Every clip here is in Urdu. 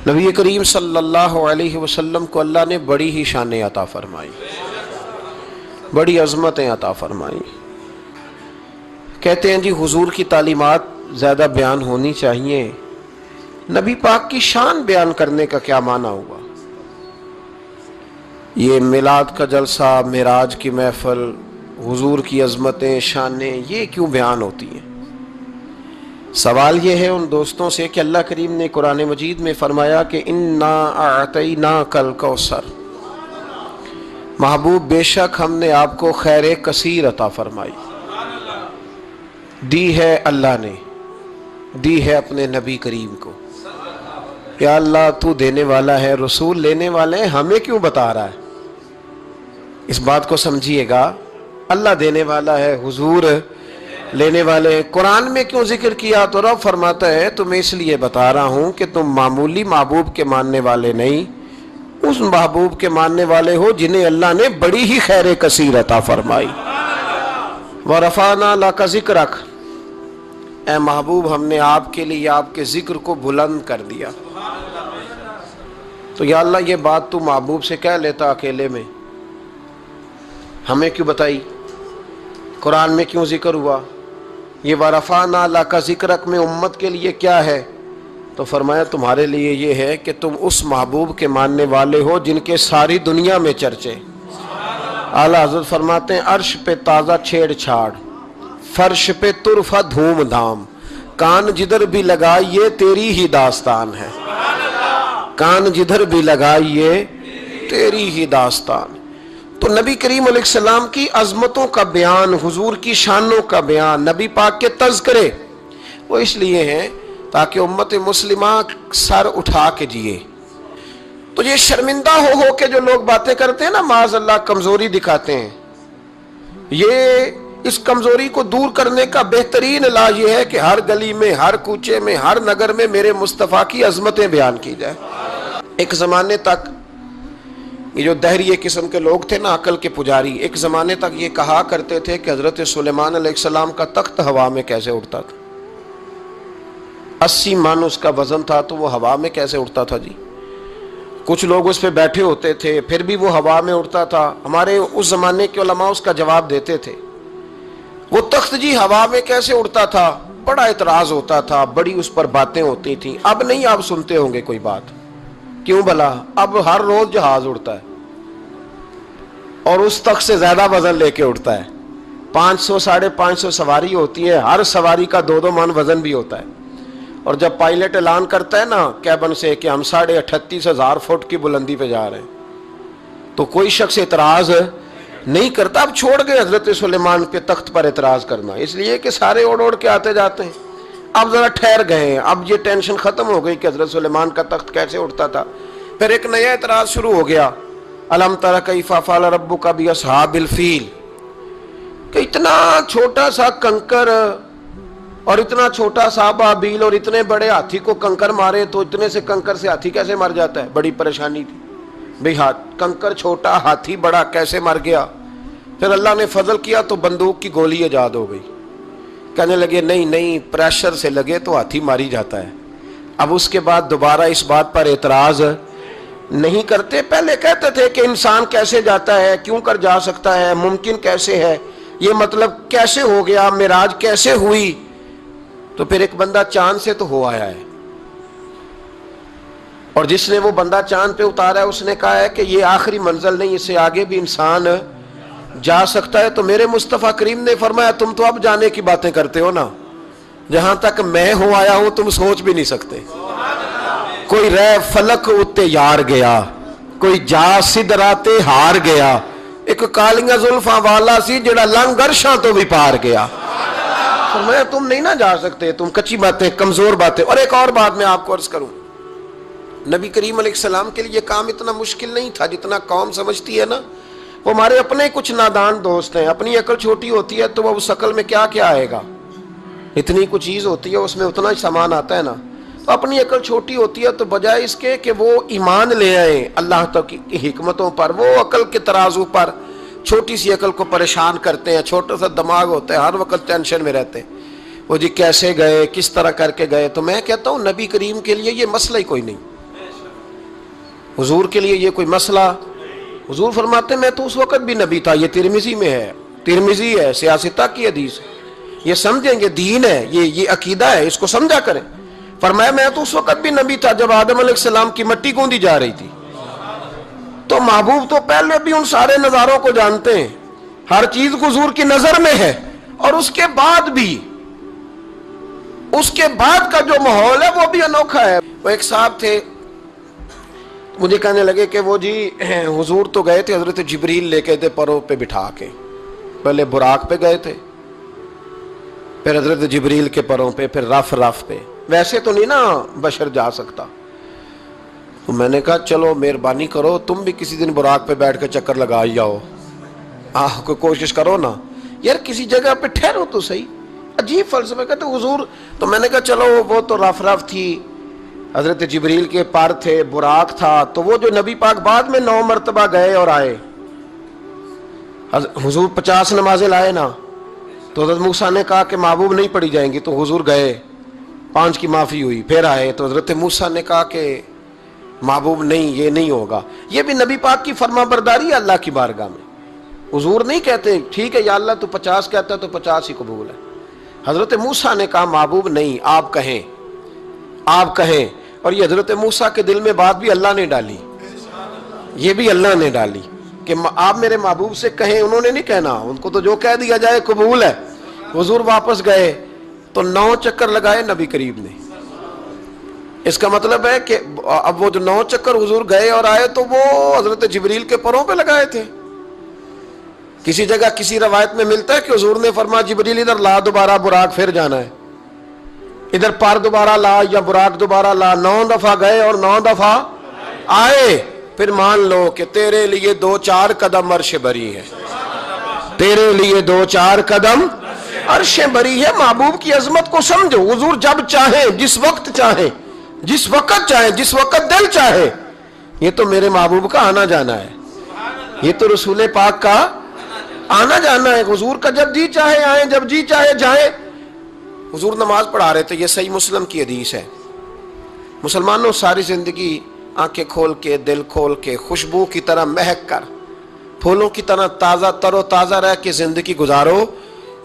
نبی کریم صلی اللہ علیہ وسلم کو اللہ نے بڑی ہی شانیں عطا فرمائی، بڑی عظمتیں عطا فرمائی۔ کہتے ہیں جی حضور کی تعلیمات زیادہ بیان ہونی چاہیے، نبی پاک کی شان بیان کرنے کا کیا معنی ہوا؟ یہ میلاد کا جلسہ، معراج کی محفل، حضور کی عظمتیں، شانیں، یہ کیوں بیان ہوتی ہیں؟ سوال یہ ہے ان دوستوں سے کہ اللہ کریم نے قرآن مجید میں فرمایا کہ اِنَّا أَعْطَيْنَاكَ الْكَوْثَرَ، محبوب بے شک ہم نے آپ کو خیر کثیر عطا فرمائی، دی ہے اللہ نے، دی ہے اپنے نبی کریم کو۔ یا اللہ تو دینے والا ہے، رسول لینے والے ہیں، ہمیں کیوں بتا رہا ہے؟ اس بات کو سمجھیے گا، اللہ دینے والا ہے، حضور لینے والے ہیں۔ قرآن میں کیوں ذکر کیا؟ تو رب فرماتا ہے تمہیں اس لیے بتا رہا ہوں کہ تم معمولی محبوب کے ماننے والے نہیں، اس محبوب کے ماننے والے ہو جنہیں اللہ نے بڑی ہی خیر کثیر عطا فرمائی۔ وَرَفَعْنَا لَكَ ذِكْرَكَ، اے محبوب ہم نے آپ کے لیے آپ کے ذکر کو بلند کر دیا۔ تو یا اللہ یہ بات تو محبوب سے کہہ لیتا اکیلے میں، ہمیں کیوں بتائی؟ قرآن میں کیوں ذکر ہوا؟ یہ وَرَفَعْنَا لَكَ ذِكْرَكَ میں امت کے لیے کیا ہے؟ تو فرمایا تمہارے لیے یہ ہے کہ تم اس محبوب کے ماننے والے ہو جن کے ساری دنیا میں چرچے۔ اعلیٰ حضرت فرماتے ہیں عرش پہ تازہ چھیڑ چھاڑ، فرش پہ طرفہ دھوم دھام، کان جدھر بھی لگائیے تیری ہی داستان ہے، کان جدھر بھی لگائیے تیری ہی داستان۔ تو نبی کریم علیہ السلام کی عظمتوں کا بیان، حضور کی شانوں کا بیان، نبی پاک کے تذکرے، وہ اس لیے ہیں تاکہ امت مسلمہ سر اٹھا کے جیے۔ تو یہ شرمندہ ہو کے جو لوگ باتیں کرتے ہیں نا، معاذ اللہ کمزوری دکھاتے ہیں، یہ اس کمزوری کو دور کرنے کا بہترین علاج یہ ہے کہ ہر گلی میں، ہر کوچے میں، ہر نگر میں میرے مصطفیٰ کی عظمتیں بیان کی جائے۔ ایک زمانے تک یہ جو دہریے قسم کے لوگ تھے نا، عقل کے پجاری، ایک زمانے تک یہ کہا کرتے تھے کہ حضرت سلیمان علیہ السلام کا تخت ہوا میں کیسے اڑتا تھا؟ 80 من اس کا وزن تھا تو وہ ہوا میں کیسے اڑتا تھا جی؟ کچھ لوگ اس پہ بیٹھے ہوتے تھے پھر بھی وہ ہوا میں اڑتا تھا۔ ہمارے اس زمانے کے علماء اس کا جواب دیتے تھے، وہ تخت جی ہوا میں کیسے اڑتا تھا؟ بڑا اعتراض ہوتا تھا، بڑی اس پر باتیں ہوتی تھیں۔ اب نہیں آپ سنتے ہوں گے کوئی بات، کیوں بھلا؟ اب ہر روز جہاز اڑتا ہے اور اس تخت سے زیادہ وزن لے کے اڑتا ہے۔ 500 550 سواری ہوتی ہے، ہر سواری کا 2 من وزن بھی ہوتا ہے۔ اور جب پائلٹ اعلان کرتا ہے نا کیبن سے کہ ہم 38,500 فٹ کی بلندی پہ جا رہے ہیں، تو کوئی شخص اعتراض نہیں کرتا۔ اب چھوڑ گئے حضرت سلیمان کے تخت پر اعتراض کرنا، اس لیے کہ سارے اوڑ کے آتے جاتے ہیں۔ اب ذرا ٹھہر گئے ہیں، اب یہ ٹینشن ختم ہو گئی کہ حضرت سلیمان کا تخت کیسے اٹھتا تھا۔ پھر ایک نیا اعتراض شروع ہو گیا، الم تر کیف فعل ربک باصحاب الفیل، کہ اتنا چھوٹا سا کنکر اور اتنا چھوٹا سا بابیل اور اتنے بڑے ہاتھی کو کنکر مارے تو اتنے سے کنکر سے ہاتھی کیسے مر جاتا ہے؟ بڑی پریشانی تھی بھئی، کنکر چھوٹا ہاتھی بڑا کیسے مر گیا؟ پھر اللہ نے فضل کیا تو بندوق کی گولی ایجاد ہو گئی، کہنے لگے نہیں پریشر سے لگے تو ہاتھی ماری جاتا ہے۔ اب اس کے بعد دوبارہ اس بات پر اعتراض نہیں کرتے۔ پہلے کہتے تھے کہ انسان کیسے جاتا ہے، کیوں کر جا سکتا ہے، ممکن کیسے ہے، یہ مطلب کیسے ہو گیا، معراج کیسے ہوئی؟ تو پھر ایک بندہ چاند سے تو ہو آیا ہے، اور جس نے وہ بندہ چاند پہ اتارا ہے اس نے کہا ہے کہ یہ آخری منزل نہیں، اس سے آگے بھی انسان جا سکتا ہے۔ تو میرے مصطفیٰ کریم نے فرمایا تم تو اب جانے کی باتیں کرتے ہو نا، جہاں تک میں ہو آیا ہوں تم سوچ بھی نہیں سکتے۔ کوئی رہ فلک اتے یار گیا، کوئی جا سدراتے ہار گیا، ایک کالیاں زلفاں والا سی جڑا لنگ عرشاں تو بھی پار گیا۔ فرمایا تم نہیں نہ جا سکتے، تم کچی باتیں، کمزور باتیں۔ اور ایک اور بات میں آپ کو عرض کروں، نبی کریم علیہ السلام کے لیے کام اتنا مشکل نہیں تھا جتنا قوم سمجھتی ہے نا۔ وہ ہمارے اپنے کچھ نادان دوست ہیں، اپنی عقل چھوٹی ہوتی ہے تو وہ اس عقل میں کیا کیا آئے گا، اتنی کچھ چیز ہوتی ہے اس میں اتنا ہی سامان آتا ہے نا۔ تو اپنی عقل چھوٹی ہوتی ہے تو بجائے اس کے کہ وہ ایمان لے آئیں اللہ کی حکمتوں پر، وہ عقل کے ترازو پر چھوٹی سی عقل کو پریشان کرتے ہیں۔ چھوٹا سا دماغ ہوتا ہے، ہر وقت ٹینشن میں رہتے ہیں، وہ جی کیسے گئے، کس طرح کر کے گئے۔ تو میں کہتا ہوں نبی کریم کے لیے یہ مسئلہ ہی کوئی نہیں، حضور کے لیے یہ کوئی مسئلہ؟ حضور فرماتے ہیں میں تو اس وقت بھی نبی تھا. یہ ترمذی میں ہے, ترمذی ہے, سیاستہ کی حدیث ہے. یہ سمجھیں گے دین ہے, یہ عقیدہ ہے, اس کو سمجھا کریں. فرمایا میں تو اس وقت بھی نبی تھا جب آدم علیہ السلام کی مٹی گوندی جا رہی تھی. تو محبوب تو پہلے بھی ان سارے نظاروں کو جانتے ہیں, ہر چیز حضور کی نظر میں ہے. اور اس کے بعد بھی, اس کے بعد کا جو ماحول ہے وہ بھی انوکھا ہے. وہ ایک صاحب تھے, مجھے کہنے لگے کہ وہ جی حضور تو گئے تھے, حضرت جبریل لے کے تھے پروں پہ بٹھا کے. پہلے براق پہ گئے تھے, پھر حضرت جبریل کے پروں پہ, پھر رف پہ. ویسے تو نہیں نا بشر جا سکتا. تو میں نے کہا چلو مہربانی کرو, تم بھی کسی دن براق پہ بیٹھ کے چکر لگا ہی آؤ, کوئی کوشش کرو نا یار, کسی جگہ پہ ٹھہرو تو صحیح. عجیب فلسفہ. کہتے حضور, تو میں نے کہا چلو وہ تو رف تھی, حضرت جبریل کے پر تھے, براق تھا. تو وہ جو نبی پاک بعد میں 9 مرتبہ گئے اور آئے, حضور 50 نمازیں لائے نا, تو حضرت موسیٰ نے کہا کہ محبوب نہیں پڑھی جائیں گی, تو حضور گئے, 5 کی معافی ہوئی, پھر آئے. تو حضرت موسیٰ نے کہا کہ محبوب نہیں, یہ نہیں ہوگا. یہ بھی نبی پاک کی فرما برداری ہے اللہ کی بارگاہ میں. حضور نہیں کہتے ٹھیک ہے یا اللہ تو 50 کہتا ہے تو 50 ہی قبول ہے. حضرت موسیٰ نے کہا محبوب نہیں, آپ کہیں, آپ کہیں. اور یہ حضرت موسیٰ کے دل میں بات بھی اللہ نے ڈالی, یہ بھی اللہ نے ڈالی کہ آپ میرے محبوب سے کہیں. انہوں نے نہیں کہنا, ان کو تو جو کہہ دیا جائے قبول ہے. حضور واپس گئے تو 9 چکر لگائے نبی کریم نے. اس کا مطلب ہے کہ اب وہ جو 9 چکر حضور گئے اور آئے تو وہ حضرت جبریل کے پروں پہ لگائے تھے. کسی جگہ کسی روایت میں ملتا ہے کہ حضور نے فرمایا جبریل ادھر لا دوبارہ براق, پھر جانا ہے, ادھر پر دوبارہ لا یا براق دوبارہ لا. 9 دفعہ گئے اور 9 دفعہ آئے. پھر مان لو کہ تیرے لیے 2-4 قدم عرش بری ہے, تیرے لیے 2-4 قدم عرش بری ہے. محبوب کی عظمت کو سمجھو. حضور جب چاہیں, جس وقت چاہیں, جس وقت چاہیں, جس وقت دل چاہے. یہ تو میرے محبوب کا آنا جانا ہے, یہ تو رسول پاک کا آنا جانا ہے. حضور کا جب جی چاہے آئیں, جب جی چاہے جائیں. حضور نماز پڑھا رہے تھے, یہ صحیح مسلم کی حدیث ہے. مسلمانوں ساری زندگی آنکھیں کھول کے, دل کھول کے, خوشبو کی طرح مہک کر, پھولوں کی طرح تازہ تر و تازہ رہ کے زندگی گزارو,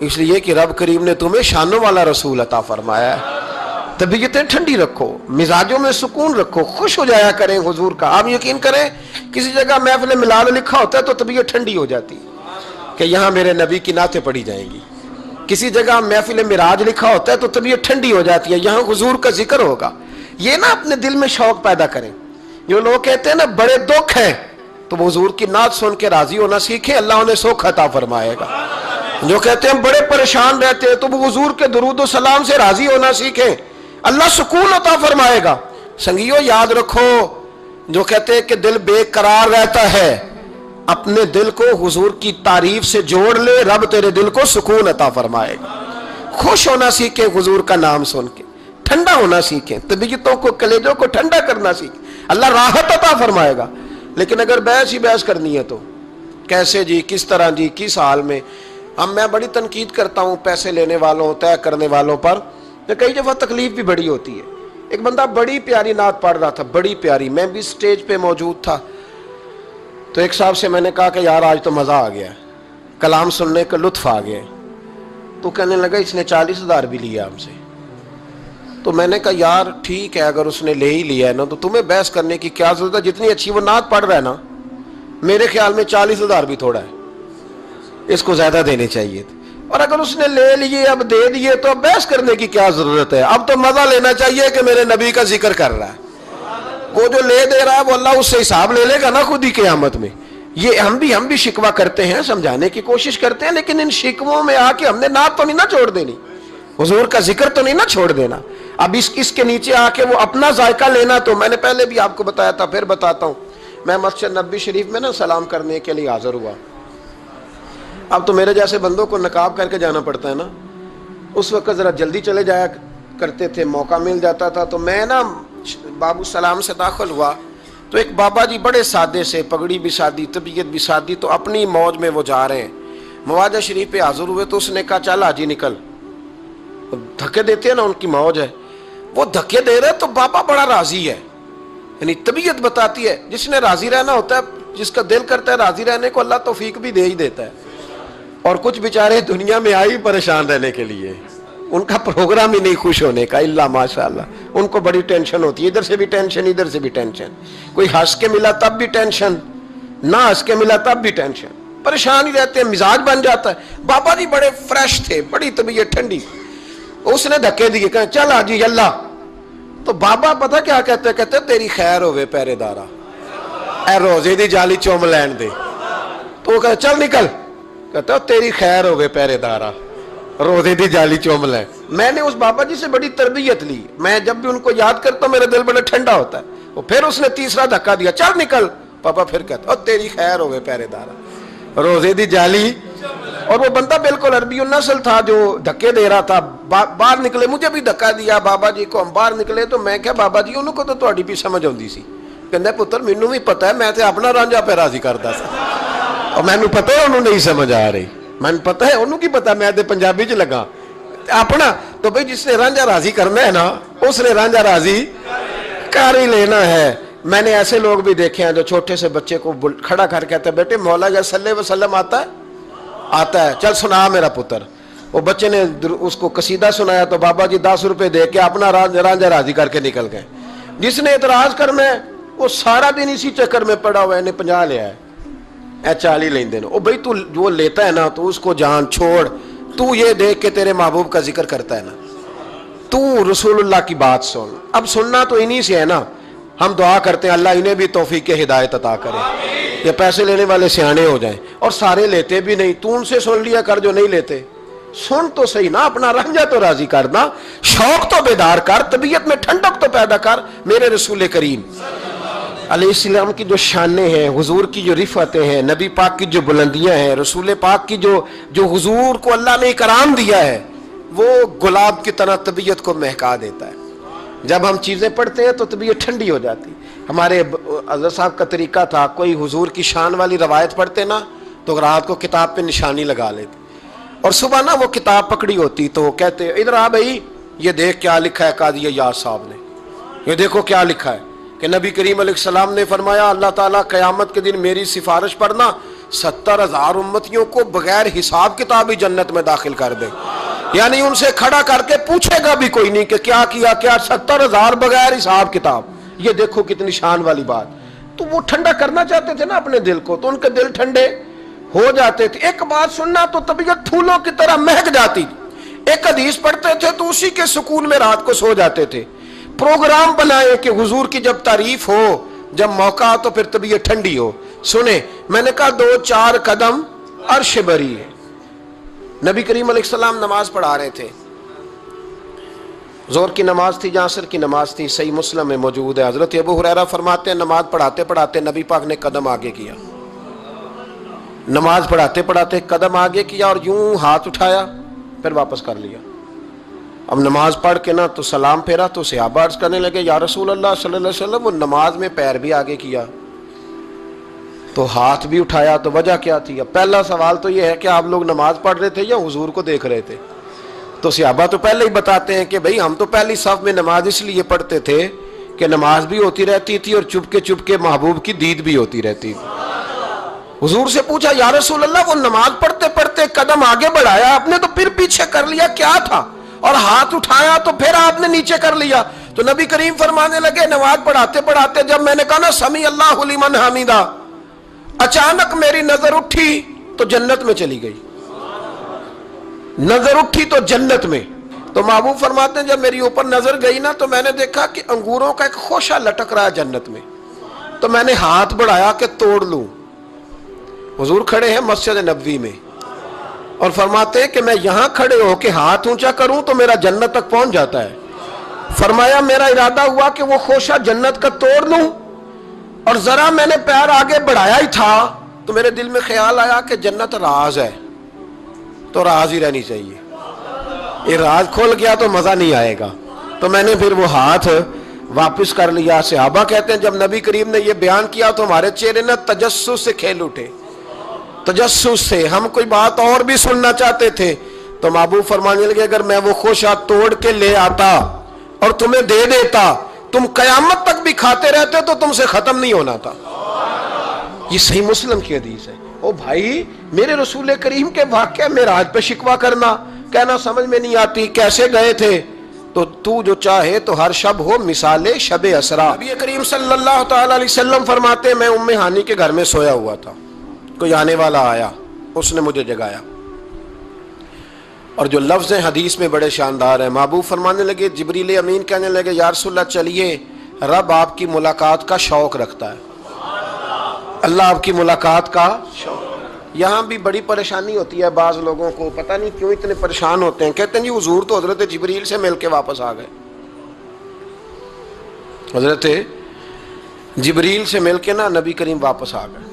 اس لیے کہ رب کریم نے تمہیں شانوں والا رسول عطا فرمایا ہے. طبیعتیں ٹھنڈی رکھو, مزاجوں میں سکون رکھو, خوش ہو جایا کریں حضور کا. آپ یقین کریں کسی جگہ محفل ملال لکھا ہوتا ہے تو طبیعت ٹھنڈی ہو جاتی کہ یہاں میرے نبی کی نعتیں پڑھی جائیں گی. کسی جگہ محفل معراج لکھا ہوتا ہے تو طبیعت ٹھنڈی ہو جاتی ہے, یہاں حضور کا ذکر ہوگا. یہ نہ اپنے دل میں شوق پیدا کریں. جو لوگ کہتے ہیں نا بڑے دکھ ہیں, تو وہ حضور کی نعت سن کے راضی ہونا سیکھیں, اللہ انہیں سوکھ عطا فرمائے گا. جو کہتے ہیں بڑے پریشان رہتے ہیں, تو وہ حضور کے درود و سلام سے راضی ہونا سیکھیں, اللہ سکون عطا فرمائے گا. سنگیو یاد رکھو, جو کہتے ہیں کہ دل بے قرار رہتا ہے, اپنے دل کو حضور کی تعریف سے جوڑ لے, رب تیرے دل کو سکون عطا فرمائے گا. خوش ہونا سیکھیں حضور کا نام سن کے, ٹھنڈا ہونا سیکھیں, طبیعتوں کو, کلیجوں کو ٹھنڈا کرنا سیکھیں, اللہ راحت عطا فرمائے گا. لیکن اگر بحث ہی بحث کرنی ہے تو کیسے جی, کس طرح جی, کس حال میں. اب میں بڑی تنقید کرتا ہوں پیسے لینے والوں, طے کرنے والوں پر, کئی دفعہ تکلیف بھی بڑی ہوتی ہے. ایک بندہ بڑی پیاری نعت پڑھ رہا تھا, بڑی پیاری, میں بھی سٹیج پہ موجود تھا. تو ایک صاحب سے میں نے کہا کہ یار آج تو مزہ آ گیا, کلام سننے کا لطف آ گیا. تو کہنے لگا اس نے 40,000 بھی لیا ہم سے. تو میں نے کہا یار ٹھیک ہے, اگر اس نے لے ہی لیا ہے نا تو تمہیں بحث کرنے کی کیا ضرورت ہے. جتنی اچھی وہ نعت پڑھ رہا ہے نا, میرے خیال میں 40,000 بھی تھوڑا ہے, اس کو زیادہ دینے چاہیے تھے. اور اگر اس نے لے لیے, اب دے دیے, تو اب بحث کرنے کی کیا ضرورت ہے. اب تو مزہ لینا چاہیے کہ میرے نبی کا ذکر کر رہا ہے. وہ جو لے دے رہا ہے وہ اللہ اس سے حساب لے لے گا نا خود ہی قیامت میں. یہ ہم بھی شکوہ کرتے ہیں, سمجھانے کی کوشش کرتے ہیں, لیکن ان شکووں میں آ کے ہم نے نعت تو نہیں نہ چھوڑ دینی, حضور کا ذکر تو نہیں نہ چھوڑ دینا. اب اس کے نیچے آ کے وہ اپنا ذائقہ لینا, تو میں نے پہلے بھی آپ کو بتایا تھا, پھر بتاتا ہوں. میں مسجد نبوی شریف میں نا سلام کرنے کے لیے حاضر ہوا. اب تو میرے جیسے بندوں کو نقاب کر کے جانا پڑتا ہے نا, اس وقت ذرا جلدی چلے جایا کرتے تھے, موقع مل جاتا تھا. تو میں نا بابو سلام سے داخل ہوا تو ایک بابا جی بڑے سادے سے, پگڑی بھی سادی, طبیعت بھی سادی, تو اپنی موج میں وہ جا رہے ہیں. مواجہ شریف پہ حاضر ہوئے تو اس نے کہا چل حاجی نکل. دھکے دیتے ہیں نا, ان کی موج ہے, وہ دھکے دے رہے. تو بابا بڑا راضی ہے, یعنی طبیعت بتاتی ہے، جس نے راضی رہنا ہوتا ہے، جس کا دل کرتا ہے راضی رہنے کو، اللہ توفیق بھی دے ہی دیتا ہے. اور کچھ بیچارے دنیا میں آئی پریشان رہنے کے لیے، ان کا پروگرام ہی نہیں خوش ہونے کا، اللہ ماشاءاللہ. ان کو بڑی ٹینشن ہوتی ہے، ادھر سے بھی ٹینشن ادھر سے بھی ٹینشن. کوئی ہنس کے ملا تب بھی ٹینشن، نہ ہنس کے ملا تب بھی ٹینشن، پریشان ہی رہتے ہیں، مزاج بن جاتا ہے. بابا جی بڑے فریش تھے، بڑی طبیعت ٹھنڈی، اس نے دھکے دیے، کہا چل آجی اللہ. تو بابا پتہ کیا کہتے ہیں تیری خیر ہوئے پہرے دارا، اے روزے دی جالی چوم لین دے. تو وہ کہتے چل نکل، کہتا تیری خیر ہوئے پہرے دارا، روزے دی جالی چوم لین. میں نے اس بابا جی سے بڑی تربیت لی، میں جب بھی ان کو یاد کرتا ہوں میرا دل بڑا ٹھنڈا ہوتا ہے. وہ پھر اس نے تیسرا دھکا دیا، چل نکل. پاپا پھر کہتا تیری خیر ہوئے پہرے دارا، روزے دی جالی. اور وہ بندہ بالکل عربی النسل تھا جو دھکے دے رہا تھا. باہر نکلے، مجھے بھی دھکا دیا بابا جی کو. ہم باہر نکلے تو میں کہا بابا جی انہوں کو تو تہاڈی بھی سمجھ آندی سی. کہندا پتر مینوں بھی پتہ ہے، میں تے اپنا رانجھا پہ راضی کردا سا، اور مینوں پتہ ہے انہوں نہیں سمجھ آ رہی. مینوں پتہ ہے انہوں کی پتہ، میں تے پنجابی چ لگا اپنا. تو بھئی جس نے رانجھا راضی کرنا ہے نا، اس نے رانجھا راضی کر ہی لینا ہے. میں نے ایسے لوگ بھی دیکھے ہیں جو چھوٹے سے بچے کو کھڑا کر کہتے ہیں بیٹے مولا یا صلی اللہ علیہ وسلم آتا ہے، چل سنا میرا پتر. وہ بچے نے اس کو قصیدہ سنایا تو بابا جی 10 روپے دے کے اپنا رانجھا راضی کر کے نکل گئے. جس نے اعتراض کرنا ہے وہ سارا دن اسی چکر میں پڑا ہوا ہے، نے 50 لیا ہے، اے 40 لیندے. او بھائی تو جو لیتا ہے نا تو اس کو جان چھوڑ. تو یہ دیکھ کے تیرے محبوب کا ذکر کرتا ہے نا، تو رسول اللہ کی بات سن. اب سننا تو انہی سے ہے نا. ہم دعا کرتے ہیں اللہ انہیں بھی توفیق ہدایت عطا کرے، یہ پیسے لینے والے سیانے ہو جائیں. اور سارے لیتے بھی نہیں، تو ان سے سن لیا کر جو نہیں لیتے. سن تو صحیح نا، اپنا رنجا تو راضی کرنا، شوق تو بیدار کر، طبیعت میں ٹھنڈک تو پیدا کر. میرے رسول کریم علیہ السلام کی جو شانیں ہیں، حضور کی جو رفعتیں ہیں، نبی پاک کی جو بلندیاں ہیں، رسول پاک کی جو حضور کو اللہ نے اکرام دیا ہے، وہ گلاب کی طرح طبیعت کو مہکا دیتا ہے. جب ہم چیزیں پڑھتے ہیں تو طبیعت ٹھنڈی ہو جاتی. ہمارے حضرت صاحب کا طریقہ تھا، کوئی حضور کی شان والی روایت پڑھتے نا تو رات کو کتاب پہ نشانی لگا لیتے، اور صبح نا وہ کتاب پکڑی ہوتی تو وہ کہتے ادھر آ بھائی یہ دیکھ کیا لکھا ہے قاضی ایاز صاحب نے، یہ دیکھو کیا لکھا ہے کہ نبی کریم علیہ السلام نے فرمایا اللہ تعالیٰ قیامت کے دن میری سفارش پڑھنا 70,000 امتیوں کو بغیر حساب کتاب ہی جنت میں داخل کر دے. یعنی ان سے کھڑا کر کے پوچھے گا بھی کوئی نہیں کہ کیا 70,000 بغیر حساب کتاب. یہ دیکھو کتنی شان والی بات. تو وہ ٹھنڈا کرنا چاہتے تھے نا اپنے دل کو، تو ان کے دل ٹھنڈے ہو جاتے تھے. ایک بات سننا تو طبیعت پھولوں کی طرح مہک جاتی. ایک حدیث پڑھتے تھے تو اسی کے سکون میں رات کو سو جاتے تھے. پروگرام بنائے کہ حضور کی جب تعریف ہو، جب موقع ہو تو پھر طبیعت ٹھنڈی ہو. سنیں میں نے کہا 2-4 قدم عرش بری ہے. نبی کریم علیہ السلام نماز پڑھا رہے تھے، ظہر کی نماز تھی یا عصر کی نماز تھی، صحیح مسلم میں موجود ہے. حضرت ابو ہریرہ فرماتے ہیں نماز پڑھاتے پڑھاتے نبی پاک نے قدم آگے کیا. نماز پڑھاتے پڑھاتے قدم آگے کیا اور یوں ہاتھ اٹھایا پھر واپس کر لیا. اب نماز پڑھ کے نا تو سلام پھیرا تو صحابہ عرض کرنے لگے یا رسول اللہ صلی اللہ علیہ وسلم وہ نماز میں پیر بھی آگے کیا تو ہاتھ بھی اٹھایا، تو وجہ کیا تھی؟ اب پہلا سوال تو یہ ہے کہ آپ لوگ نماز پڑھ رہے تھے یا حضور کو دیکھ رہے تھے؟ تو صحابہ تو پہلے ہی بتاتے ہیں کہ بھئی ہم تو پہلی صف میں نماز اس لیے پڑھتے تھے کہ نماز بھی ہوتی رہتی تھی اور چپ کے محبوب کی دید بھی ہوتی رہتی تھی. حضور سے پوچھا یا رسول اللہ وہ نماز پڑھتے پڑھتے قدم آگے بڑھایا آپ نے تو پھر پیچھے کر لیا، کیا تھا؟ اور ہاتھ اٹھایا تو پھر آپ نے نیچے کر لیا. تو نبی کریم فرمانے لگے نماز پڑھاتے پڑھاتے جب میں نے کہا نا سمی اللہ لمن حمیدہ، اچانک میری نظر اٹھی تو جنت میں چلی گئی. نظر اٹھی تو جنت میں. تو محبوب فرماتے ہیں جب میری اوپر نظر گئی نا تو میں نے دیکھا کہ انگوروں کا ایک خوشہ لٹک رہا ہے جنت میں. تو میں نے ہاتھ بڑھایا کہ توڑ لوں. حضور کھڑے ہیں مسجد نبوی میں اور فرماتے ہیں کہ میں یہاں کھڑے ہو کے ہاتھ اونچا کروں تو میرا جنت تک پہنچ جاتا ہے. فرمایا میرا ارادہ ہوا کہ وہ خوشہ جنت کا توڑ لوں، اور ذرا میں نے پیر آگے بڑھایا ہی تھا تو میرے دل میں خیال آیا کہ جنت راز ہے تو راز ہی رہنی چاہیے. یہ راز کھول گیا تو مزہ نہیں آئے گا. تو میں نے پھر وہ ہاتھ واپس کر لیا. صحابہ کہتے ہیں جب نبی کریم نے یہ بیان کیا تو ہمارے چہرے نے تجسس سے کھیل اٹھے. تجسس سے ہم کوئی بات اور بھی سننا چاہتے تھے. تو محبوب فرمانے لگے اگر میں وہ خوشہ توڑ کے لے آتا اور تمہیں دے دیتا تم قیامت تک بھی کھاتے رہتے تو تم سے ختم نہیں ہونا تھا. یہ صحیح مسلم کی حدیث ہے. او بھائی، میرے رسول کریم کے واقعہ معراج پہ شکوہ کرنا، کہنا سمجھ میں نہیں آتی کیسے گئے تھے، تو جو چاہے تو ہر شب ہو مثال شب اسرا. نبی کریم صلی اللہ تعالی علیہ وسلم فرماتے میں ام ہانی کے گھر میں سویا ہوا تھا، کوئی آنے والا آیا، اس نے مجھے جگایا. اور جو لفظ ہیں حدیث میں بڑے شاندار ہیں. محبوب فرمانے لگے، جبریل امین کہنے لگے یا رسول اللہ چلیے، رب آپ کی ملاقات کا شوق رکھتا ہے. اللہ آپ کی ملاقات کا شوق. یہاں بھی بڑی پریشانی ہوتی ہے بعض لوگوں کو، پتہ نہیں کیوں اتنے پریشان ہوتے ہیں. کہتے ہیں جی حضور تو حضرت جبریل سے مل کے واپس آ گئے. حضرت جبریل سے مل کے نا نبی کریم واپس آ گئے.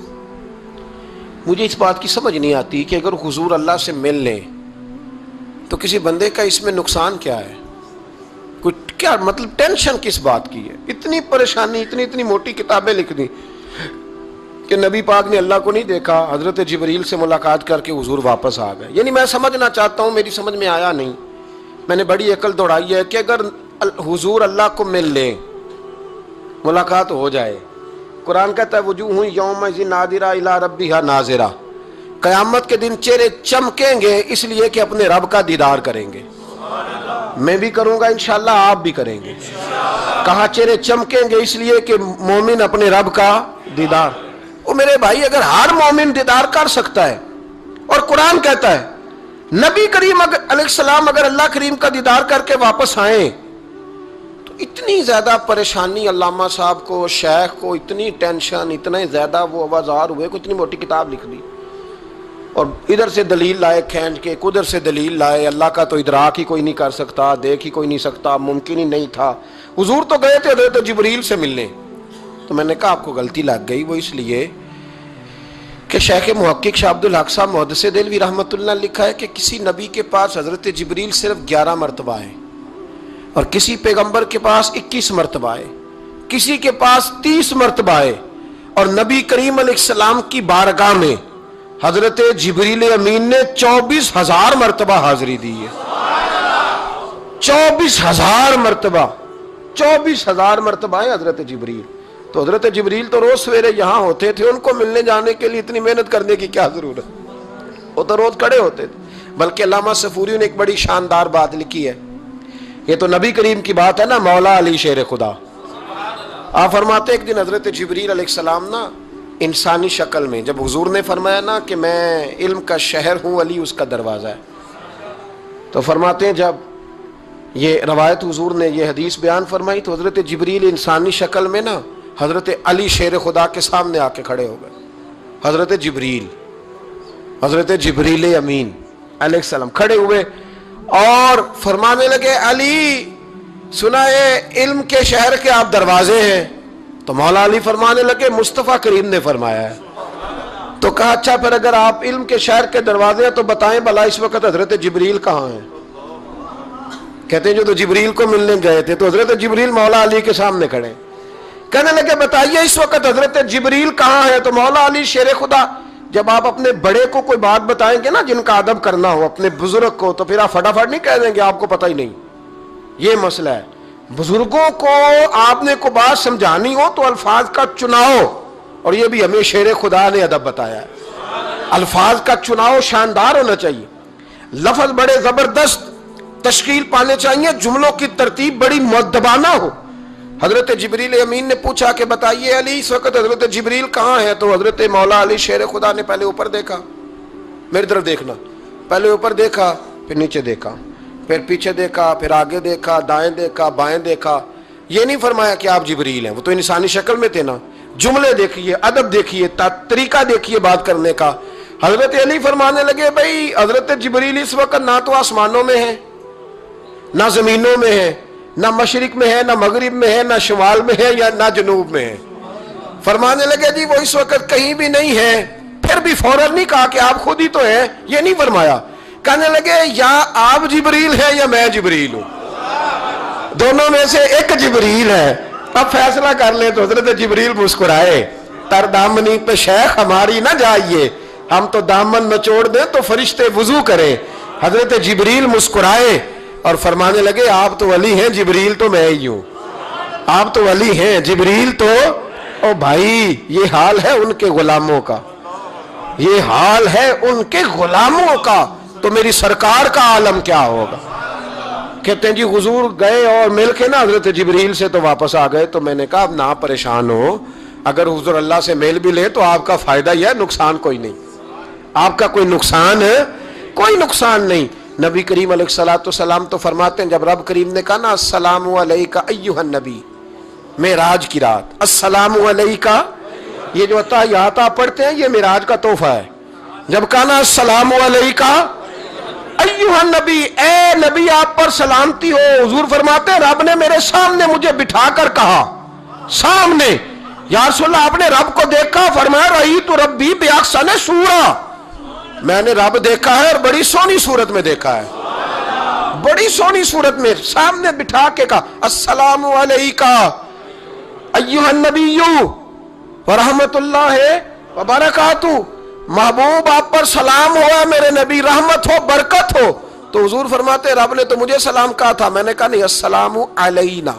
مجھے اس بات کی سمجھ نہیں آتی کہ اگر حضور اللہ سے مل لیں تو کسی بندے کا اس میں نقصان کیا ہے؟ کیا مطلب ٹینشن کس بات کی ہے؟ اتنی پریشانی، اتنی موٹی کتابیں لکھ دی کہ نبی پاک نے اللہ کو نہیں دیکھا، حضرت جبریل سے ملاقات کر کے حضور واپس آ گئے. یعنی میں سمجھنا چاہتا ہوں، میری سمجھ میں آیا نہیں، میں نے بڑی عقل دوڑائی ہے کہ اگر حضور اللہ کو مل لیں، ملاقات ہو جائے، قرآن کہتا ہے وجوہ یومئذ ناظرہ الی ربہا ناظرہ، قیامت کے دن چہرے چمکیں گے اس لیے کہ اپنے رب کا دیدار کریں گے. میں بھی کروں گا انشاءاللہ، آپ بھی کریں گے. کہا چہرے چمکیں گے اس لیے کہ مومن اپنے رب کا دیدار. وہ میرے بھائی اگر ہر مومن دیدار کر سکتا ہے، اور قرآن کہتا ہے نبی کریم علیہ السلام اگر اللہ کریم کا دیدار کر کے واپس آئیں تو اتنی زیادہ پریشانی علامہ صاحب کو، شیخ کو اتنی ٹینشن، اتنے زیادہ وہ آوازار ہوئے کہ اتنی موٹی کتاب لکھ دی. اور ادھر سے دلیل لائے کھینچ کے، ادھر سے دلیل لائے، اللہ کا تو ادراک ہی کوئی نہیں کر سکتا، دیکھ ہی کوئی نہیں سکتا، ممکن ہی نہیں تھا. حضور تو گئے تھے حضرت جبریل سے ملنے. تو میں نے کہا آپ کو غلطی لگ گئی، وہ اس لیے کہ شیخ محقق شاہ عبد الحق صاحب محدث دہلوی رحمۃ اللہ نے لکھا ہے کہ کسی نبی کے پاس حضرت جبریل صرف 11 مرتبہ آئے، اور کسی پیغمبر کے پاس 21 مرتبہ آئے، کسی کے پاس 30 مرتبہ آئے، اور نبی کریم علیہ السلام کی بارگاہ میں حضرت جبریل امین نے 24,000 مرتبہ حاضری دی ہے. 24,000 مرتبہ، 24,000 مرتبہ آئے حضرت جبریل. تو حضرت جبریل تو روز سویرے یہاں ہوتے تھے، ان کو ملنے جانے کے لیے اتنی محنت کرنے کی کیا ضرورت؟ وہ تو روز کھڑے ہوتے تھے. بلکہ علامہ صفوری نے ایک بڑی شاندار بات لکھی ہے، یہ تو نبی کریم کی بات ہے نا، مولا علی شیر خدا. آپ فرماتے ایک دن حضرت جبریل علیہ السلام نا انسانی شکل میں، جب حضور نے فرمایا نا کہ میں علم کا شہر ہوں، علی اس کا دروازہ ہے، تو فرماتے ہیں جب یہ روایت حضور نے یہ حدیث بیان فرمائی تو حضرت جبریل انسانی شکل میں نا حضرت علی شیر خدا کے سامنے آ کے کھڑے ہو گئے. حضرت جبریل امین علیہ السلام کھڑے ہوئے اور فرمانے لگے علی سنا ہے علم کے شہر کے آپ دروازے ہیں. تو مولا علی فرمانے لگے مصطفیٰ کریم نے فرمایا ہے. تو کہا اچھا پھر اگر آپ علم کے شہر کے دروازے ہیں تو بتائیں بھلا اس وقت حضرت جبریل کہاں ہیں؟ کہتے ہیں جو تو جبریل کو ملنے گئے تھے تو حضرت جبریل مولا علی کے سامنے کھڑے. کہنے لگے بتائیے اس وقت حضرت جبریل کہاں ہے؟ تو مولا علی شیر خدا، جب آپ اپنے بڑے کو کوئی بات بتائیں گے نا جن کا ادب کرنا ہو اپنے بزرگ کو، تو پھر آپ فٹافٹ نہیں کہہ دیں گے آپ کو پتہ ہی نہیں. یہ مسئلہ ہے، بزرگوں کو آپ نے کو بات سمجھانی ہو تو الفاظ کا چناؤ، اور یہ بھی ہمیں شیر خدا نے ادب بتایا ہے، الفاظ کا چناؤ شاندار ہونا چاہیے، لفظ بڑے زبردست تشکیل پانے چاہیے، جملوں کی ترتیب بڑی مؤدبانہ ہو. حضرت جبریل امین نے پوچھا کہ بتائیے علی اس وقت حضرت جبریل کہاں ہے؟ تو حضرت مولا علی شیر خدا نے پہلے اوپر دیکھا، میری طرف دیکھنا، پہلے اوپر دیکھا، پھر نیچے دیکھا، پھر پیچھے دیکھا، پھر آگے دیکھا، دائیں دیکھا، بائیں دیکھا. یہ نہیں فرمایا کہ آپ جبریل ہیں، وہ تو انسانی شکل میں تھے نا. جملے دیکھیے، ادب دیکھیے، طریقہ دیکھیے بات کرنے کا. حضرت علی فرمانے لگے بھائی حضرت جبریل اس وقت نہ تو آسمانوں میں ہے، نہ زمینوں میں ہے، نہ مشرق میں ہے، نہ مغرب میں ہے، نہ شمال میں ہے، یا نہ جنوب میں ہے. فرمانے لگے جی وہ اس وقت کہیں بھی نہیں ہے. پھر بھی فوراً نہیں کہا کہ آپ خود ہی تو ہیں، یہ نہیں فرمایا. کہنے لگے یا آپ جبریل ہے یا میں جبریل ہوں، دونوں میں سے ایک جبریل ہے، اب فیصلہ کر لیں. تو حضرت جبریل مسکرائے، تر دامنی پہ شیخ ہماری نہ جائیے، ہم تو دامن نچوڑ دیں تو فرشتے وضو کریں. حضرت جبریل مسکرائے اور فرمانے لگے آپ تو علی ہیں، جبریل تو میں ہی ہوں. آپ تو ولی ہیں، جبریل تو او بھائی یہ حال ہے ان کے غلاموں کا، یہ حال ہے ان کے غلاموں کا، تو میری سرکار کا عالم کیا ہوگا؟ کہتے ہیں جی حضور گئے اور مل کے نا حضرت جبریل سے تو واپس آ گئے، تو میں نے کہا اب نہ پریشان ہو، اگر حضور اللہ سے میل بھی لے تو آپ کا فائدہ ہی ہے، نقصان کوئی نہیں، آپ کا کوئی نقصان ہے، کوئی نقصان نہیں۔ نبی کریم علیہ الصلوۃ والسلام تو فرماتے ہیں، جب رب کریم نے کہا نا السلام علیکہ ایھا النبی، معراج کی رات، السلام علیکہ، یہ جو اتحیات آپ پڑھتے ہیں یہ معراج کا تحفہ ہے۔ جب کہا نا السلام علیکہ ایھا النبی، اے نبی آپ پر سلامتی ہو، حضور فرماتے ہیں رب نے میرے سامنے مجھے بٹھا کر کہا، سامنے، یا رسول اللہ آپ نے رب کو دیکھا؟ فرمایا رأیت ربی بأحسن صورہ، میں نے رب دیکھا ہے اور بڑی سونی صورت میں دیکھا ہے، بڑی سونی صورت میں سامنے بٹھا کے کہا السلام علیکہ ایھا النبی ورحمۃ اللہ وبرکاتہ، محبوب آپ پر سلام ہوا میرے نبی، رحمت ہو، برکت ہو۔ تو حضور فرماتے رب نے تو مجھے سلام کہا تھا، میں نے کہا نہیں، السلام علینا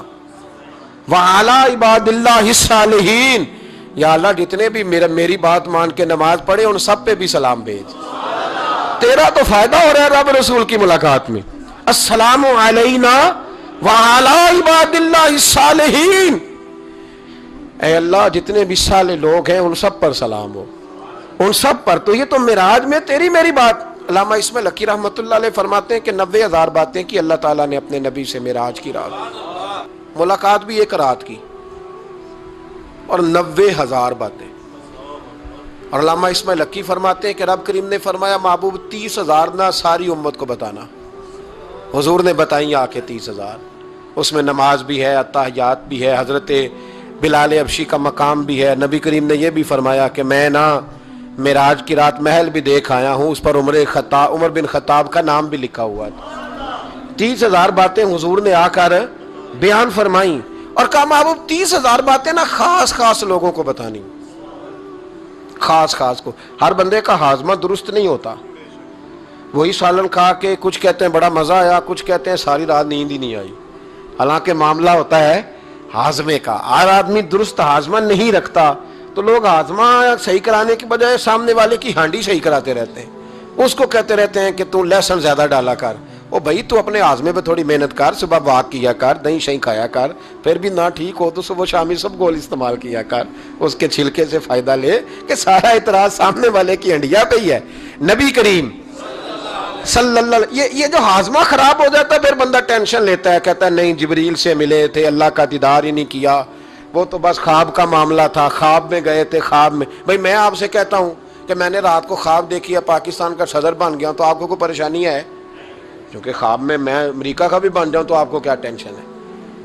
وعلی عباد اللہ الصالحین، یا اللہ جتنے بھی میری بات مان کے نماز پڑھے ان سب پہ بھی سلام بھیج، تیرا تو فائدہ ہو رہا ہے رب رسول کی ملاقات میں۔ السلام علینا وعلی عباد اللہ الصالحین، اے اللہ جتنے بھی صالح لوگ ہیں ان سب پر سلام ہو، ان سب پر۔ تو یہ تو معراج میں تیری میری بات، علامہ اسماعیل حقی رحمۃ اللہ علیہ فرماتے ہیں کہ 90,000 باتیں کی اللہ تعالیٰ نے اپنے نبی سے معراج کی رات، ملاقات بھی ایک رات کی اور 90,000 باتیں۔ اور علامہ اسماعیل حقی فرماتے ہیں کہ رب کریم نے فرمایا محبوب 30,000 نہ ساری امت کو بتانا، حضور نے بتائیں آ کے 30,000، اس میں نماز بھی ہے، اتحیات بھی ہے، حضرت بلال حبشی کا مقام بھی ہے۔ نبی کریم نے یہ بھی فرمایا کہ میں نا معراج کی رات محل بھی دیکھ آیا ہوں، اس پر عمر بن خطاب کا نام بھی لکھا ہوا ہے۔ 30,000 باتیں حضور نے آ کر بیان فرمائیں اور کہا محبوب 30,000 باتیں نا خاص خاص لوگوں کو بتانی، خاص خاص کو، ہر بندے کا ہاضمہ درست نہیں ہوتا۔ وہی سالن کھا کے کچھ کہتے ہیں بڑا مزہ آیا، کچھ کہتے ہیں ساری رات نیند ہی نہیں آئی، حالانکہ معاملہ ہوتا ہے ہاضمے کا۔ ہر آدمی درست ہاضمہ نہیں رکھتا، تو لوگ ہاضمہ صحیح کرانے کی بجائے سامنے والے کی ہانڈی صحیح کراتے رہتے ہیں، اس کو کہتے رہتے ہیں کہ تو لہسن زیادہ ڈالا کر، او بھائی تو اپنے ہاضمے پہ تھوڑی محنت کر، صبح واک کیا کر، دہی شہی کھایا کر، پھر بھی نہ ٹھیک ہو تو صبح شامی سب گول استعمال کیا کر، اس کے چھلکے سے فائدہ لے، کہ سارا اعتراض سامنے والے کی ہنڈیا پہ ہی ہے۔ نبی کریم صلی اللہ علیہ، یہ جو ہاضمہ خراب ہو جاتا ہے پھر بندہ ٹینشن لیتا ہے، کہتا ہے نہیں جبریل سے ملے تھے، اللہ کا دیدار ہی نہیں کیا، وہ تو بس خواب کا معاملہ تھا، خواب میں گئے تھے، خواب میں۔ بھائی میں آپ سے کہتا ہوں کہ میں نے رات کو خواب دیکھی ہے پاکستان کا صدر بن گیا، تو آپ کو کوئی پریشانی ہے؟ کیونکہ خواب میں امریکہ کا بھی بن جاؤں تو آپ کو کیا ٹینشن ہے؟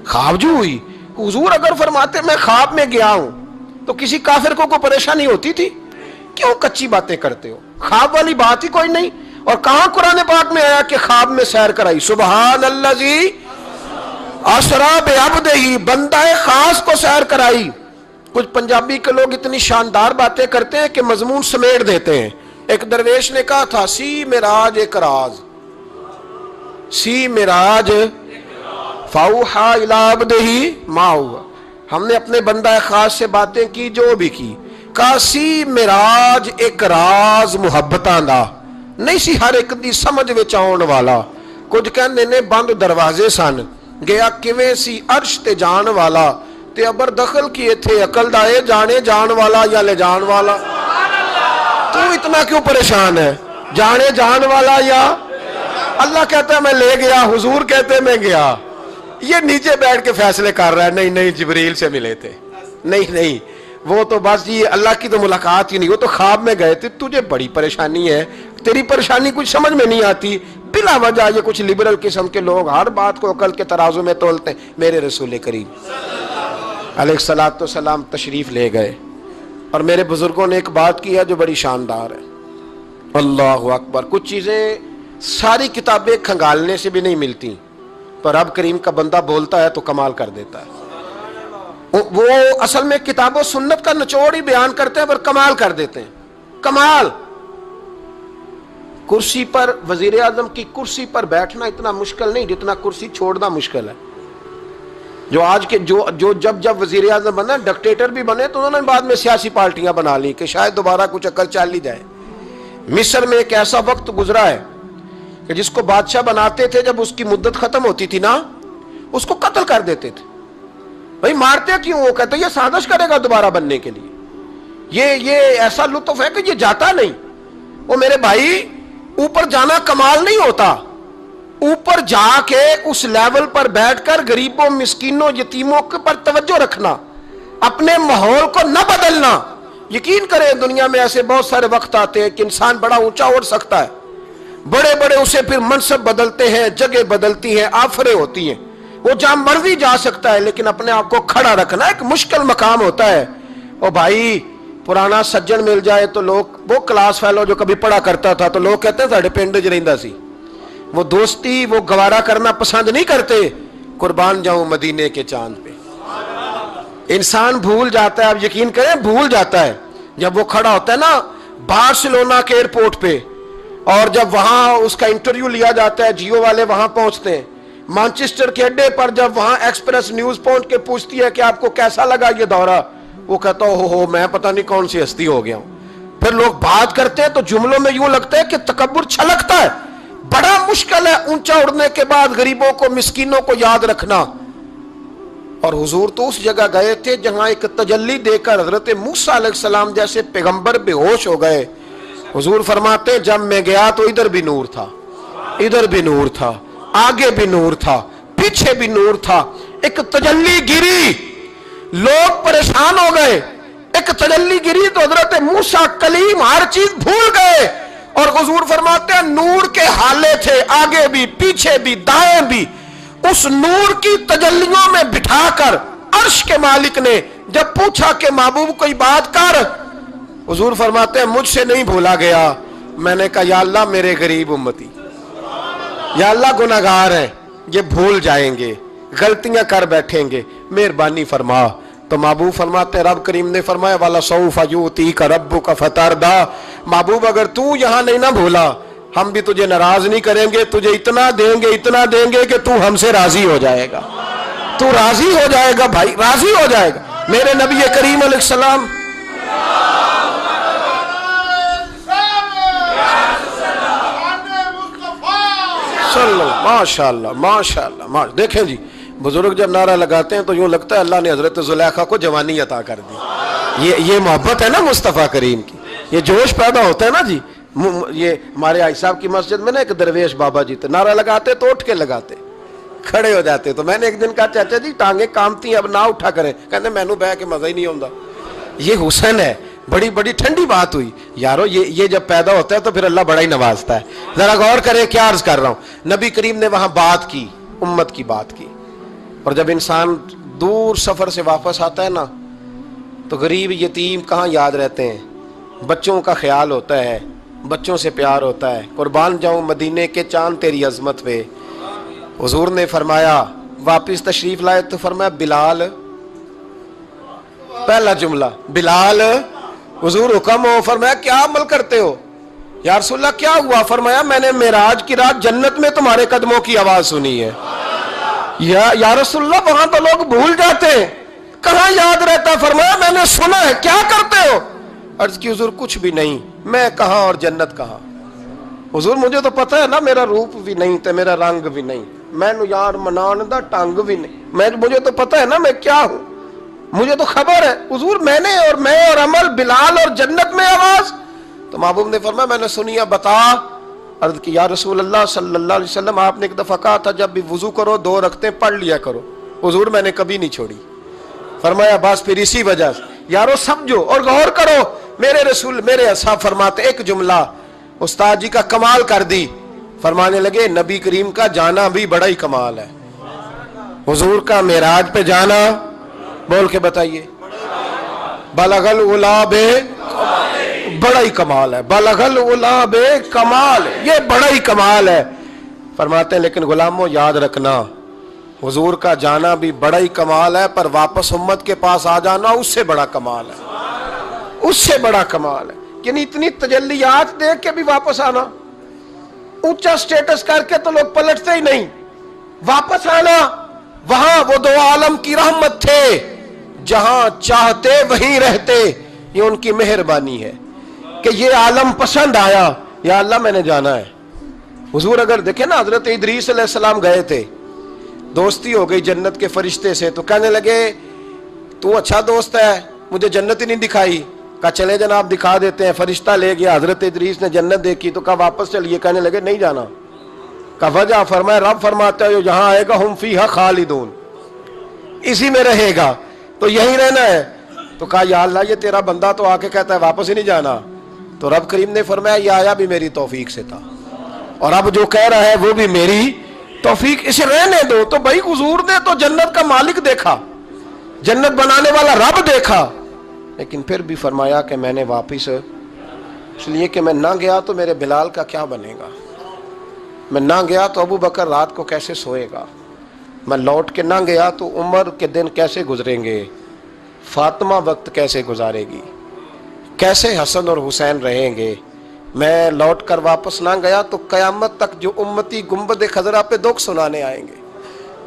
خواب جو ہوئی، حضور اگر فرماتے میں خواب میں گیا ہوں تو کسی کافر کو کوئی پریشانی ہوتی تھی؟ کیوں کچی باتیں کرتے ہو؟ خواب والی بات ہی کوئی نہیں۔ اور کہاں قرآن پاک میں آیا کہ خواب میں سیر کرائی؟ سبحان الذی اسریٰ بعبدہ، بندہ خاص کو سیر کرائی۔ کچھ پنجابی کے لوگ اتنی شاندار باتیں کرتے ہیں کہ مضمون سمیٹ دیتے ہیں۔ ایک درویش نے کہا تھا سی معراج ایک راز، سی معراج فاوحیٰ الی عبدہ ما ہوا، ہم نے اپنے بندہ خاص سے باتیں کی جو بھی کی، کہا سی معراج ایک راز محبتاں دا نہیں سی ہر ایک دی سمجھ وچ آਉਣ والا، کچھ کہندے نے بند دروازے سن، گیا کیویں سی عرش تے جان والا، تے ابر دخل کیے تھے عقل دائے جانے جان والا یا لے جان والا۔ تو اتنا کیوں پریشان ہے؟ جانے جان والا یا اللہ کہتا ہے میں لے گیا، حضور کہتے میں گیا، یہ نیچے بیٹھ کے فیصلے کر رہا ہے، نہیں نہیں جبریل سے ملے تھے، نہیں نہیں وہ تو بس یہ اللہ کی تو ملاقات ہی نہیں، وہ تو خواب میں گئے تھے، تجھے بڑی پریشانی ہے، تیری پریشانی کچھ سمجھ میں نہیں آتی، بلا وجہ یہ کچھ لبرل قسم کے لوگ ہر بات کو عقل کے ترازو میں تولتے ہیں۔ میرے رسول کریم علیہ الصلوۃ والسلام تشریف لے گئے اور میرے بزرگوں نے ایک بات کی ہے جو بڑی شاندار ہے، اللہ اکبر۔ کچھ چیزیں ساری کتابیں کھنگالنے سے بھی نہیں ملتی، پر رب کریم کا بندہ بولتا ہے تو کمال کر دیتا ہے۔ وہ اصل میں کتاب و سنت کا نچوڑ ہی بیان کرتے ہیں پر کمال کر دیتے ہیں، کمال۔ کرسی پر، وزیر اعظم کی کرسی پر بیٹھنا اتنا مشکل نہیں جتنا کرسی چھوڑنا مشکل ہے۔ جو آج کے جب وزیر اعظم بنا ڈکٹیٹر بھی بنے تو انہوں نے بعد میں سیاسی پارٹیاں بنا لی کہ شاید دوبارہ کچھ عقل چل ہی جائے. مصر میں ایک ایسا وقت گزرا ہے کہ جس کو بادشاہ بناتے تھے جب اس کی مدت ختم ہوتی تھی نا اس کو قتل کر دیتے تھے. بھائی مارتے کیوں؟ وہ کہتے یہ سازش کرے گا دوبارہ بننے کے لیے. یہ ایسا لطف ہے کہ یہ جاتا نہیں. وہ میرے بھائی اوپر جانا کمال نہیں ہوتا، اوپر جا کے اس لیول پر بیٹھ کر غریبوں مسکینوں یتیموں پر توجہ رکھنا، اپنے ماحول کو نہ بدلنا. یقین کریں دنیا میں ایسے بہت سارے وقت آتے ہیں کہ انسان بڑا اونچا اڑ سکتا ہے، بڑے بڑے اسے پھر منصب بدلتے ہیں، جگہ بدلتی ہیں، آفریں ہوتی ہیں، وہ جہاں مرضی جا سکتا ہے، لیکن اپنے آپ کو کھڑا رکھنا ایک مشکل مقام ہوتا ہے. او بھائی پرانا سجن مل جائے تو لوگ، وہ کلاس فیلو جو کبھی پڑھا کرتا تھا تو لوگ کہتے ہیں ساڑھے پنڈ چ رہندا سی، وہ دوستی وہ گوارا کرنا پسند نہیں کرتے. قربان جاؤں مدینے کے چاند پہ. انسان بھول جاتا ہے، اب یقین کریں بھول جاتا ہے جب وہ کھڑا ہوتا ہے نا بارسلونا کے ایئرپورٹ پہ، اور جب وہاں اس کا انٹرویو لیا جاتا ہے، جیو والے وہاں پہنچتے ہیں، مانچسٹر کے اڈے پر جب وہاں ایکسپریس نیوز پہنچ کے پوچھتی ہے کہ آپ کو کیسا لگا یہ دورہ، وہ کہتا ہو میں پتہ نہیں کون سی ہستی ہو گیا ہوں. پھر لوگ بات کرتے ہیں تو جملوں میں یوں لگتا ہے کہ تکبر چھلکتا ہے. بڑا مشکل ہے اونچا اڑنے کے بعد غریبوں کو مسکینوں کو یاد رکھنا. اور حضور تو اس جگہ گئے تھے جہاں ایک تجلی دے کر حضرت موسیٰ علیہ السلام جیسے پیغمبر بے ہوش ہو گئے. حضور فرماتے جب میں گیا تو ادھر بھی نور تھا، ادھر بھی نور تھا، آگے بھی نور تھا، پیچھے بھی نور تھا. ایک تجلی گری، لوگ پریشان ہو گئے. ایک تجلی گری تو حضرت موسیٰ کلیم ہر چیز بھول گئے. اور حضور فرماتے ہیں نور کے حالے تھے، آگے بھی پیچھے بھی دائیں بھی. اس نور کی تجلیوں میں بٹھا کر عرش کے مالک نے جب پوچھا کہ محبوب کوئی بات کر، حضور فرماتے ہیں مجھ سے نہیں بھولا گیا. میں نے کہا یا اللہ میرے غریب امتی، یا اللہ گناہگار ہیں، یہ بھول جائیں گے، غلطیاں کر بیٹھیں گے، مہربانی فرما. تو محبوب فرماتے ہیں رب کریم نے فرمایا وَلَسَوْفَ يُؤْتِيكَ رَبُّكَ فَتَرْضَىٰ. محبوب اگر تو یہاں نہیں نہ بھولا ہم بھی تجھے ناراض نہیں کریں گے، تجھے اتنا دیں گے کہ تو ہم سے راضی ہو جائے گا. تو راضی ہو جائے گا بھائی، راضی ہو جائے گا. میرے نبی کریم علیہ السلام ماشاءاللہ. دیکھیں جی بزرگ جب نعرہ لگاتے ہیں تو یوں لگتا ہے اللہ نے حضرت زلیخا کو جوانی عطا کر دی. یہ محبت ہے نا مصطفیٰ کریم کی، یہ جوش پیدا ہوتا ہے نا جی. یہ ہمارے آئی صاحب کی مسجد میں نا ایک درویش بابا جی تھے، نعرہ لگاتے تو اٹھ کے لگاتے، کھڑے ہو جاتے. تو میں نے ایک دن کہا چاچا جی ٹانگیں کامتی ہیں اب نہ اٹھا کریں. کہتے مینوں بہ کے مزہ ہی نہیں آتا. یہ حسن ہے. بڑی بڑی ٹھنڈی بات ہوئی یارو. یہ جب پیدا ہوتا ہے تو پھر اللہ بڑا ہی نوازتا ہے. ذرا غور کریں کیا عرض کر رہا ہوں. نبی کریم نے وہاں بات کی، امت کی بات کی. اور جب انسان دور سفر سے واپس آتا ہے نا تو غریب یتیم کہاں یاد رہتے ہیں. بچوں کا خیال ہوتا ہے، بچوں سے پیار ہوتا ہے. قربان جاؤں مدینے کے چاند تیری عظمت پہ. حضور نے فرمایا واپس تشریف لائے تو فرمایا بلال، پہلا جملہ بلال. حضور حکم ہو، فرمایا کیا عمل کرتے ہو؟ یا رسول اللہ کیا ہوا؟ فرمایا میں نے معراج کی رات جنت میں تمہارے قدموں کی آواز سنی ہے. یا رسول اللہ وہاں تو لوگ بھول جاتے ہیں، کہاں یاد رہتا؟ فرمایا میں نے سنا ہے. کیا کرتے ہو؟ عرض کی حضور کچھ بھی نہیں. میں کہاں اور جنت کہاں؟ حضور مجھے تو پتہ ہے نا میرا روپ بھی نہیں تے میرا رنگ بھی نہیں، میں نو یار منان دا ٹنگ بھی نہیں، مجھے تو پتہ ہے نا میں کیا ہوں، مجھے تو خبر ہے. حضور میں نے اور عمل، بلال اور جنت میں آواز. تو محبوب نے فرمایا میں نے سنی ہے، بتا. عرض کی یا رسول اللہ صلی اللہ علیہ وسلم آپ نے ایک دفعہ کہا تھا جب بھی وضو کرو 2 رکعتیں پڑھ لیا کرو. حضور میں نے کبھی نہیں چھوڑی. فرمایا بس پھر اسی وجہ سے یارو سمجھو اور غور کرو. میرے رسول میرے اصحاب فرماتے ایک جملہ استاد جی کا کمال کر دی. فرمانے لگے نبی کریم کا جانا بھی بڑا ہی کمال ہے. حضور کا معراج پہ جانا، بول کے بتائیے، بلغ العلا بے، بڑا ہی کمال ہے. بلغ العلا بے کمال، یہ بڑا ہی کمال ہے. فرماتے ہیں لیکن غلاموں یاد رکھنا حضور کا جانا بھی بڑا ہی کمال ہے، پر واپس امت کے پاس آ جانا اس سے بڑا کمال ہے، اس سے بڑا کمال ہے. یعنی اتنی تجلیات دیکھ کے بھی واپس آنا، اونچا سٹیٹس کر کے تو لوگ پلٹتے ہی نہیں. واپس آنا وہاں وہ دو عالم کی رحمت تھے، جہاں چاہتے وہیں رہتے، یہ ان کی مہربانی ہے کہ یہ عالم پسند آیا، یا اللہ میں نے جانا ہے۔ حضور اگر دیکھیں نا، حضرت ادریس علیہ السلام گئے تھے، دوستی ہو گئی جنت کے فرشتے سے، تو کہنے لگے تو اچھا دوست ہے، مجھے جنت ہی نہیں دکھائی۔ کہا چلے جناب دکھا دیتے ہیں، فرشتہ لے گیا، حضرت ادریس نے جنت دیکھی تو کہا واپس چلیے، کہنے لگے نہیں جانا۔ کہا وجہ؟ فرمایا رب فرماتا ہے جہاں آئے گا ہم فیہا خالدون، اسی میں رہے گا، تو یہیں رہنا ہے۔ تو کہا یا اللہ یہ تیرا بندہ تو آ کے کہتا ہے واپس ہی نہیں جانا، تو رب کریم نے فرمایا یہ آیا بھی میری توفیق سے تھا، اور اب جو کہہ رہا ہے وہ بھی میری توفیق، اسے رہنے دو۔ تو بھائی حضور نے تو جنت کا مالک دیکھا، جنت بنانے والا رب دیکھا، لیکن پھر بھی فرمایا کہ میں نے واپس، اس لیے کہ میں نہ گیا تو میرے بلال کا کیا بنے گا، میں نہ گیا تو ابو بکر رات کو کیسے سوئے گا، میں لوٹ کے نہ گیا تو عمر کے دن کیسے گزریں گے، فاطمہ وقت کیسے گزارے گی، کیسے حسن اور حسین رہیں گے، میں لوٹ کر واپس نہ گیا تو قیامت تک جو امتی گنبد خضرا پہ دکھ سنانے آئیں گے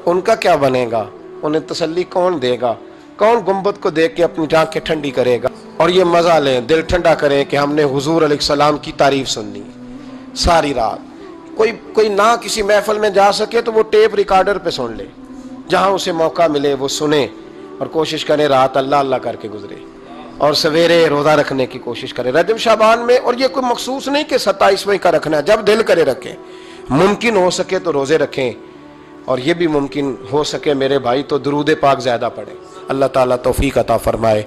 ان کا کیا بنے گا، انہیں تسلی کون دے گا، کون گنبد کو دیکھ کے اپنی آنکھیں ٹھنڈی کرے گا اور یہ مزہ لیں، دل ٹھنڈا کریں کہ ہم نے حضور علیہ السلام کی تعریف سننی ساری رات۔ کوئی نہ کسی محفل میں جا سکے تو وہ ٹیپ ریکارڈر پہ سن لے، جہاں اسے موقع ملے وہ سنے، اور کوشش کرے رات اللہ اللہ کر کے گزرے، اور سویرے روزہ رکھنے کی کوشش کرے رجب شعبان میں۔ اور یہ کوئی مخصوص نہیں کہ 27ویں کا رکھنا ہے، جب دل کرے رکھیں، ممکن ہو سکے تو روزے رکھیں، اور یہ بھی ممکن ہو سکے میرے بھائی تو درود پاک زیادہ پڑھیں۔ اللہ تعالیٰ توفیق عطا فرمائے۔